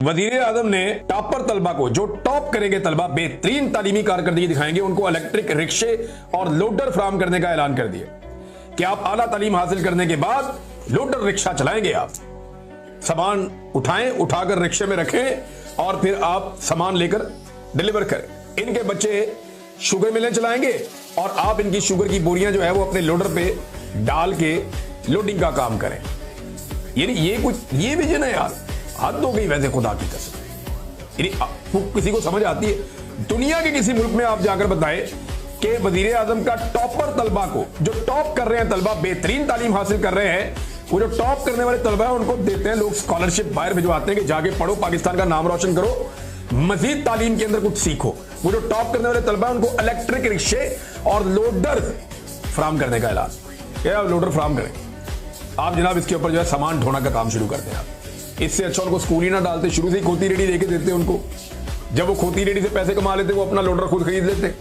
वजीर आजम ने टॉपर तलबा को, जो टॉप करेंगे तलबा, बेहतरीन तालीमी कारकर्दगी दिखाएंगे, उनको इलेक्ट्रिक रिक्शे और लोडर फराहम करने का ऐलान कर दिया कि आप आला तालीम हासिल करने के बाद लोडर रिक्शा चलाएंगे। आप सामान उठाएं, उठाकर रिक्शे में रखें और फिर आप सामान लेकर डिलीवर करें। इनके बच्चे शुगर मिलें चलाएंगे और आप इनकी शुगर की बोरियां जो है वो अपने लोडर पे डाल के लोडिंग का काम करें। यानी ये विजन है यार, हद हो गई वैसे खुदा की कसम। यानी किसी को समझ आती है? दुनिया के किसी मुल्क में आप जाकर बताएं कि वजीर आजम का टॉपर तलबा को, जो टॉप कर रहे हैं तलबा, बेहतरीन तालीम हासिल कर रहे हैं, वो जो टॉप करने वाले तलबा है उनको देते हैं लोग स्कॉलरशिप, बाहर भिजवाते हैं कि जाके पढ़ो, पाकिस्तान का नाम रोशन करो, मजीद तालीम के अंदर कुछ सीखो। वो जो टॉप करने वाले तलबा है उनको इलेक्ट्रिक रिक्शे और लोडर फराहम करने का ऐलान, क्या लोडर फराहम करें आप जनाब। इसके ऊपर जो है सामान ढोना का काम शुरू करते हैं आप। इससे अच्छा उनको स्कूल ही ना डालते, शुरू से ही खोती रेडी लेके देते उनको। जब वो खोती रेडी से पैसे कमा लेते वो अपना लोडर खुद खरीद लेते।